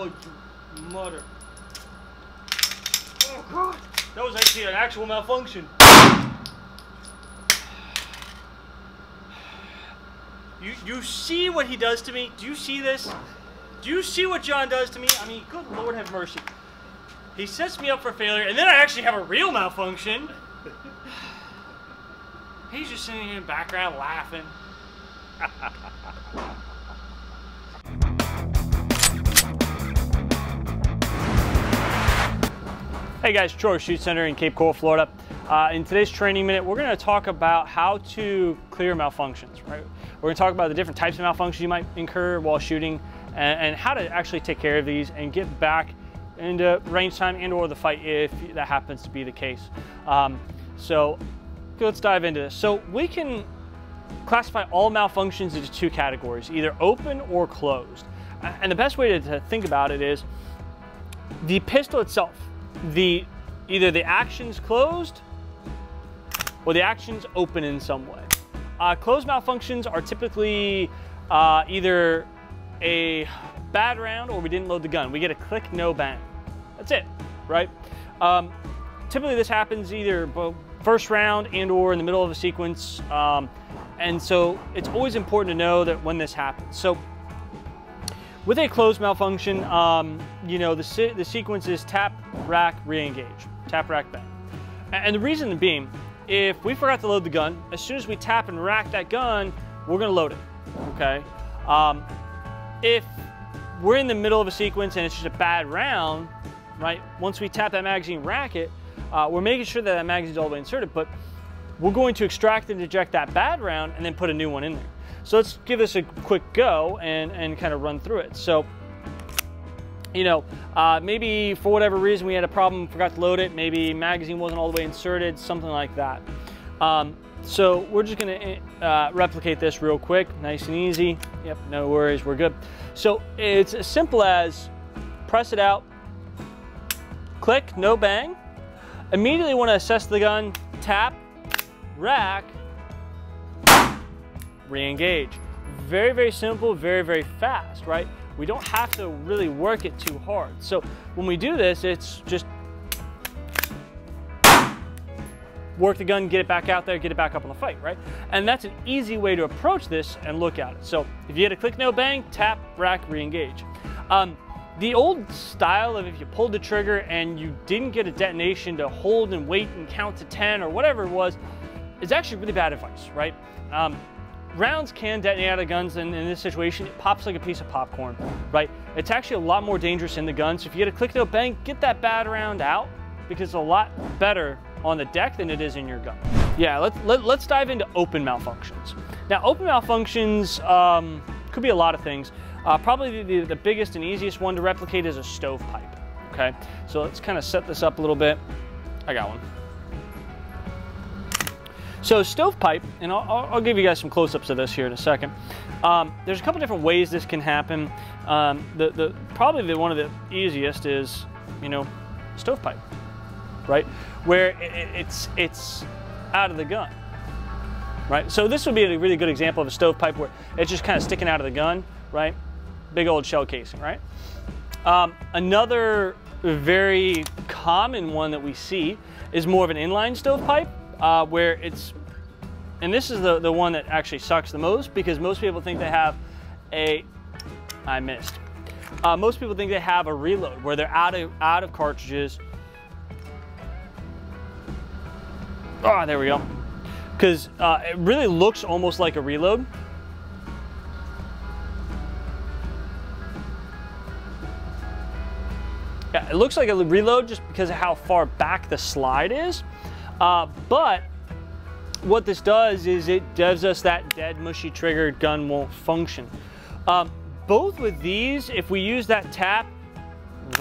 Oh, you mother. Oh, God. That was actually an actual malfunction. You see what he does to me? Do you see this? Do you see what John does to me? I mean, good Lord have mercy. He sets me up for failure, and then I actually have a real malfunction. He's just sitting in the background laughing. Hey guys, Troy Shoot Center in Cape Coral, Florida. In today's training minute, we're going to talk about how to clear malfunctions, right? We're going to talk about the different types of malfunctions you might incur while shooting and how to actually take care of these and get back into range time and or the fight if that happens to be the case. So let's dive into this. So we can classify all malfunctions into two categories, either open or closed. And the best way to think about it is the pistol itself. Either the action's closed or the action's open in some way. Closed malfunctions are typically either a bad round or we didn't load the gun. We get a click, no bang. That's it, right? Typically this happens either first round and or in the middle of a sequence. And so it's always important to know that when this happens. So with a closed malfunction, you know, the sequence is tap, rack, re-engage. Tap, rack, bang. And the reason being, if we forgot to load the gun, as soon as we tap and rack that gun, we're gonna load it, okay? If we're in the middle of a sequence and it's just a bad round, right? Once we tap that magazine, rack it, we're making sure that that magazine's all the way inserted, but we're going to extract and eject that bad round and then put a new one in there. So let's give this a quick go and kind of run through it. So, you know, maybe for whatever reason we had a problem, forgot to load it, maybe magazine wasn't all the way inserted, something like that. So we're just gonna replicate this real quick, nice and easy. Yep, no worries, we're good. So it's as simple as press it out, click, no bang. Immediately want to assess the gun, tap, rack, re-engage. Very, very simple, very, very fast, right? We don't have to really work it too hard. So when we do this, it's just work the gun, get it back out there, get it back up on the fight, right? And that's an easy way to approach this and look at it. So if you get a click, no bang, tap, rack, re-engage. The old style of if you pulled the trigger and you didn't get a detonation to hold and wait and count to 10 or whatever it was, is actually really bad advice, right? Rounds can detonate out of guns, and in this situation, it pops like a piece of popcorn, right? It's actually a lot more dangerous in the gun. So if you get a click, no bang, get that bad round out because it's a lot better on the deck than it is in your gun. Yeah, let's dive into open malfunctions. Now, open malfunctions could be a lot of things. Probably the biggest and easiest one to replicate is a stovepipe, okay? So let's kind of set this up a little bit. I got one. So stovepipe, and I'll give you guys some close-ups of this here in a second. There's a couple different ways this can happen. Probably one of the easiest is, you know, stovepipe, right? Where it's out of the gun, right? So this would be a really good example of a stovepipe where it's just kind of sticking out of the gun, right? Big old shell casing, right? Another very common one that we see is more of an inline stovepipe. Where it's, and this is the one that actually sucks the most because most people think they have I missed. Most people think they have a reload where they're out of cartridges. Oh, there we go. Because it really looks almost like a reload. Yeah, it looks like a reload just because of how far back the slide is. But what this does is it gives us that dead, mushy triggered gun won't function. Both with these, if we use that tap,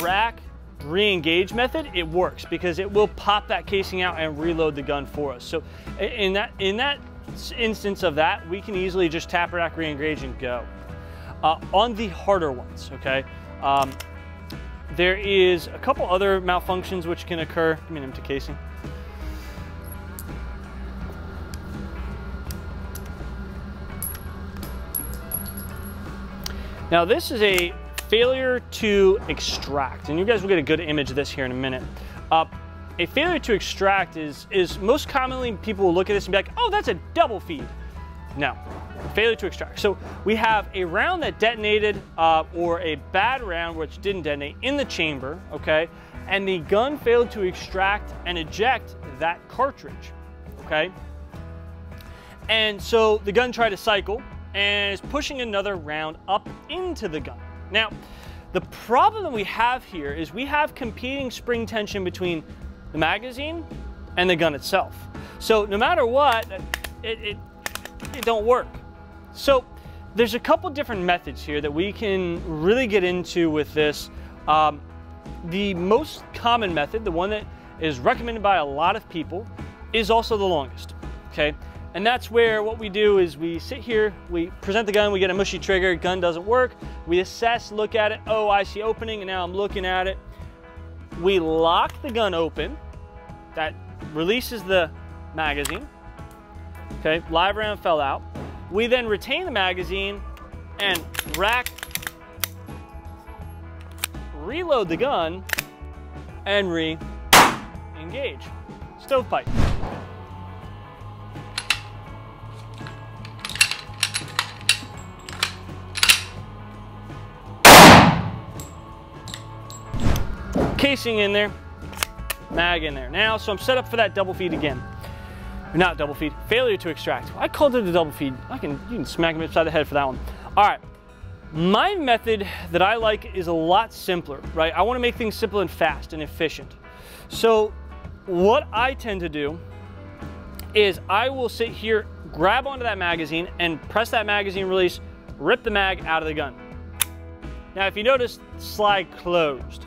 rack, re-engage method, it works because it will pop that casing out and reload the gun for us. So in that instance of that, we can easily just tap, rack, re-engage and go. On the harder ones, okay? There is a couple other malfunctions which can occur. Give me an empty casing. Now this is a failure to extract. And you guys will get a good image of this here in a minute. A failure to extract is most commonly people will look at this and be like, oh, that's a double feed. No, failure to extract. So we have a round that detonated or a bad round which didn't detonate in the chamber, okay? And the gun failed to extract and eject that cartridge, okay? And so the gun tried to cycle and is pushing another round up into the gun. Now, the problem that we have here is we have competing spring tension between the magazine and the gun itself. So no matter what, it don't work. So there's a couple different methods here that we can really get into with this. The most common method, the one that is recommended by a lot of people, is also the longest, okay? And that's where what we do is we sit here, we present the gun, we get a mushy trigger, gun doesn't work, we assess, look at it, oh, I see opening, and now I'm looking at it. We lock the gun open, that releases the magazine, okay, live round fell out. We then retain the magazine and rack, reload the gun, and re-engage. Stovepipe. Casing in there, mag in there. Now, so I'm set up for that double feed again. Not double feed, failure to extract. I called it a double feed. You can smack me upside the head for that one. All right, my method that I like is a lot simpler, right? I want to make things simple and fast and efficient. So what I tend to do is I will sit here, grab onto that magazine and press that magazine release, rip the mag out of the gun. Now, if you notice, slide closed.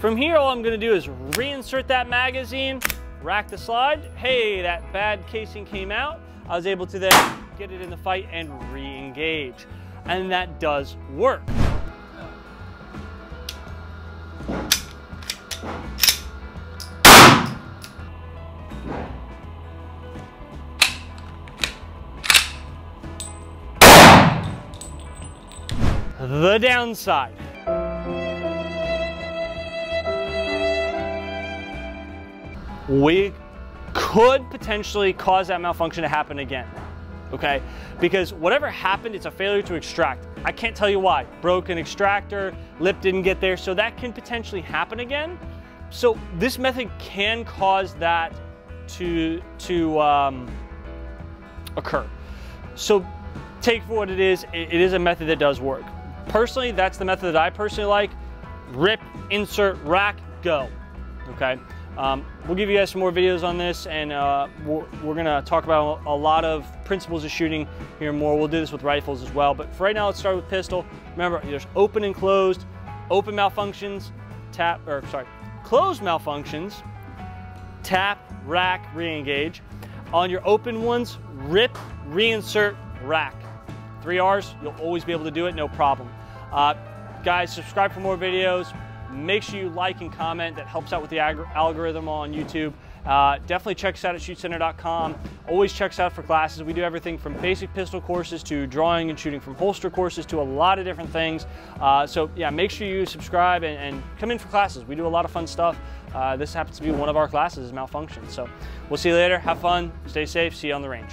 From here, all I'm gonna do is reinsert that magazine, rack the slide. Hey, that bad casing came out. I was able to then get it in the fight and re-engage. And that does work. The downside. We could potentially cause that malfunction to happen again, okay? Because whatever happened, it's a failure to extract. I can't tell you why. Broken extractor, lip didn't get there, so that can potentially happen again. So this method can cause that to occur. So take for what it is a method that does work. Personally, that's the method that I personally like. Rip, insert, rack, go, okay? We'll give you guys some more videos on this, and we're gonna talk about a lot of principles of shooting here more. We'll do this with rifles as well, but for right now, let's start with pistol. Remember, there's open and closed. Open malfunctions, closed malfunctions, tap, rack, re-engage. On your open ones, rip, reinsert, rack. 3 R's, you'll always be able to do it, no problem. Guys, subscribe for more videos. Make sure you like and comment. That helps out with the algorithm on YouTube. Definitely check us out at shootcenter.com. Always check us out for classes. We do everything from basic pistol courses to drawing and shooting from holster courses to a lot of different things. So yeah, make sure you subscribe and come in for classes. We do a lot of fun stuff. This happens to be one of our classes, is Malfunction. So we'll see you later. Have fun. Stay safe. See you on the range.